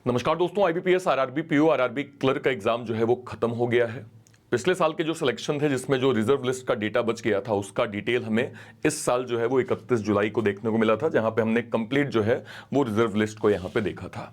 नमस्कार दोस्तों, IBPS, RRB, PO, RRB clerk का एग्जाम जो है वो खत्म हो गया है। पिछले साल के जो सिलेक्शन थे जिसमें जो रिजर्व लिस्ट का डेटा बच गया था उसका डिटेल हमें इस साल जो है वो 31 जुलाई को देखने को मिला था, जहां पे हमने कंप्लीट जो है वो रिजर्व लिस्ट को यहां पे देखा था।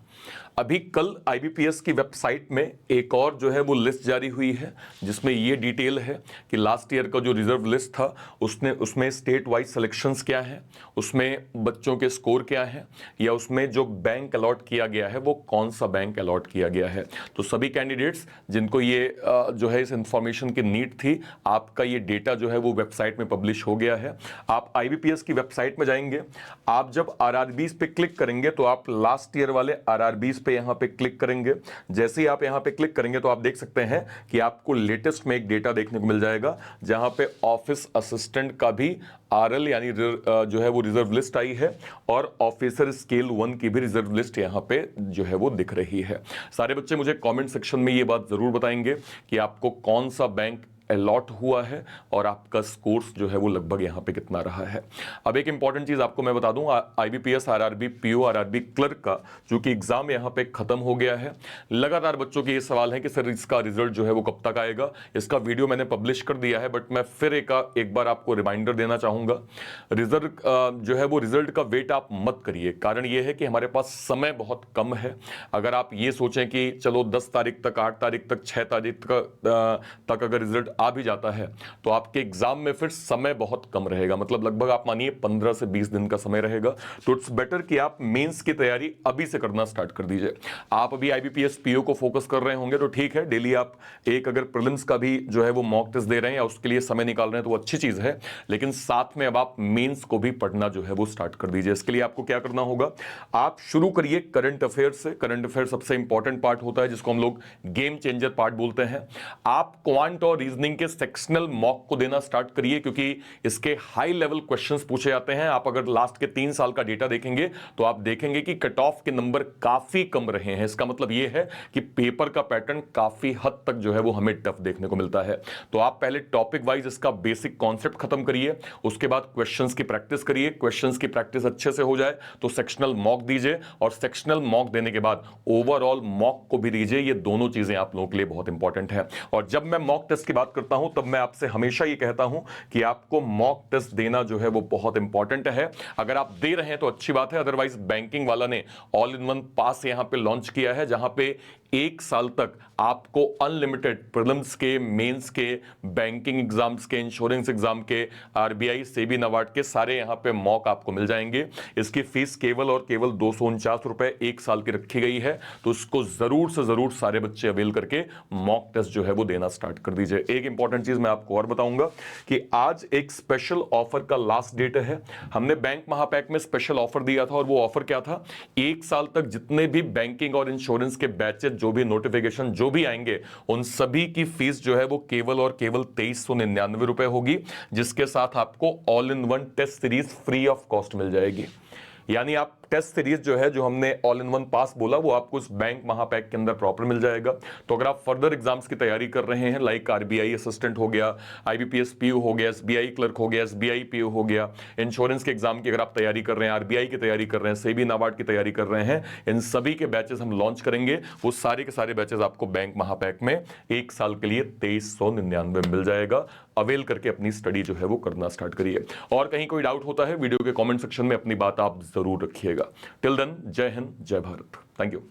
अभी कल आईबीपीएस की वेबसाइट में एक और जो है वो लिस्ट जारी हुई है जिसमें ये डिटेल है कि लास्ट ईयर का जो रिजर्व लिस्ट था उसमें स्टेट वाइज सिलेक्शंस क्या है, उसमें बच्चों के स्कोर क्या है, या उसमें जो बैंक अलॉट किया गया है वो कौन सा बैंक अलॉट किया गया है। तो सभी कैंडिडेट्स जिनको ये जो है इस इंफॉर्मेशन की नीड थी, आपका ये डेटा जो है वो वेबसाइट में पब्लिश हो गया है। आप आईबीपीएस की वेबसाइट में जाएंगे, आप जब आरआरबीज पे क्लिक करेंगे तो आप लास्ट ईयर वाले आरआरबीज पे यहां पे क्लिक करेंगे। जैसे ही आप यहां पे क्लिक करेंगे तो आप देख सकते हैं कि आपको लेटेस्ट में एक डेटा देखने को मिल जाएगा जहां पे ऑफिस असिस्टेंट का भी आरएल यानी जो है वो रिजर्व लिस्ट आई है और ऑफिसर स्केल 1 की भी रिजर्व लिस्ट यहां पे जो है वो दिख रही है। सारे बच्चे मुझे कमेंट सेक्शन में ये बात जरूर बताएंगे कि आपको कौन सा बैंक अलॉट हुआ है और आपका स्कोर्स जो है वो लगभग यहां पे कितना रहा है। अब एक इंपॉर्टेंट चीज आपको मैं बता दूं, IBPS, RRB, PO, RRB clerk का जो कि एग्जाम यहां पे खत्म हो गया है। लगातार बच्चों के ये सवाल है कि सर इसका रिजल्ट जो है वो कब तक आएगा। इसका वीडियो मैंने पब्लिश कर दिया है, बट मैं फिर एक बार आपको रिमाइंडर देना चाहूंगा। रिजल्ट जो है वो रिजल्ट का वेट आप मत करिए। कारण ये है कि हमारे पास समय बहुत कम है। अगर आप ये सोचें कि चलो 10 तारीख तक, 8 तारीख तक, 6 तारीख तक अगर रिजल्ट आ भी जाता है तो आपके एग्जाम में फिर समय बहुत कम रहेगा। मतलब लगभग आप मानिए 15 से 20 दिन का समय रहेगा। तो इट्स बेटर कि आप मेंस की तैयारी अभी से करना स्टार्ट कर दीजिए। आप अभी आईबीपीएस, पीओ को फोकस कर रहे होंगे तो ठीक है, डेली आप एक अगर प्रीलिम्स का भी जो है वो मॉक टेस्ट दे रहे हैं या उसके लिए समय निकाल रहे हैं तो वो अच्छी चीज है। लेकिन साथ में अब आप मेंस को भी पढ़ना जो है वो स्टार्ट कर दीजिए। इसके लिए आपको क्या करना होगा, आप शुरू करिए करंट अफेयर से। करंट अफेयर सबसे इंपॉर्टेंट पार्ट होता है जिसको हम लोग गेम चेंजर पार्ट बोलते हैं। आप क्वांट और रीजनिंग के सेक्शनल मॉक को देना स्टार्ट करिए क्योंकि इसके हाई लेवल क्वेश्चंस पूछे जाते हैं। आप अगर लास्ट के 3 साल का डेटा देखेंगे तो आप देखेंगे कि कट ऑफ के नंबर काफी कम रहे हैं। इसका मतलब यह है कि पेपर का पैटर्न काफी हद तक जो है वो हमें टफ देखने को मिलता है। तो आप पहले टॉपिक वाइज इसका बेसिक कॉन्सेप्ट खत्म करिए, उसके बाद क्वेश्चंस की प्रैक्टिस करिए। क्वेश्चंस की प्रैक्टिस अच्छे से हो जाए तो सेक्शनल मॉक दीजिए, और सेक्शनल मॉक देने के बाद ओवरऑल मॉक को भी दीजिए। ये दोनों चीजें आप लोगों के लिए बहुत इंपॉर्टेंट है। और जब मैं मॉक टेस्ट की बात करता हूं तब मैं आपसे हमेशा ये कहता हूं कि आपको मॉक टेस्ट देना जो है वो बहुत इंपॉर्टेंट है। अगर आप दे रहे हैं तो अच्छी बात है, अदरवाइज बैंकिंग वाला ने ऑल इन वन पास यहां पे लॉन्च किया है जहां पे 1 साल तक आपको अनलिमिटेड प्रीलिम्स के, मेंस के, बैंकिंग एग्जाम्स के, इंश्योरेंस एग्जाम के, आरबीआई, सेबी, नाबार्ड के सारे यहां पे मॉक आपको मिल जाएंगे। इसकी फीस केवल और केवल 249 रुपए 1 साल की रखी गई है। तो इसको जरूर से जरूर सारे बच्चे अवेल करके मॉक टेस्ट जो है वो देना स्टार्ट कर दीजिए। एक इंपॉर्टेंट चीज मैं आपको और बताऊंगा कि आज एक स्पेशल ऑफर का लास्ट डेट है। हमने बैंक महापैक में स्पेशल ऑफर दिया था और वो ऑफर क्या था, 1 साल तक जितने भी बैंकिंग और इंश्योरेंस के बैचेस, जो भी नोटिफिकेशन जो भी आएंगे, उन सभी की फीस जो है वो केवल और केवल 2399 रुपए होगी, जिसके साथ आपको all in one test series free of cost मिल जाएगी। यानी आप टेस्ट सीरीज जो है, जो हमने ऑल इन वन पास बोला, वो आपको उस बैंक महापैक के अंदर प्रॉपर मिल जाएगा। तो अगर आप फर्दर एग्जाम्स की तैयारी कर रहे हैं, लाइक आरबीआई असिस्टेंट हो गया, आईबीपीएस पीओ हो गया, एसबीआई क्लर्क हो गया, एसबीआई पीओ हो गया, इंश्योरेंस के एग्जाम की अगर आप तैयारी कर रहे हैं, आरबीआई की तैयारी कर रहे हैं, सेबी नाबार्ड की तैयारी कर रहे हैं, इन सभी के बैचेस हम लॉन्च करेंगे। वो सारे के सारे बैचेस आपको बैंक महापैक में 1 साल के लिए 2399 मिल जाएगा। अवेल करके अपनी स्टडी जो है वो करना स्टार्ट करिए। और कहीं कोई डाउट होता है वीडियो के कमेंट सेक्शन में अपनी बात आप जरूर रखिएगा। टिल देन, जय हिंद, जय भारत। Thank you.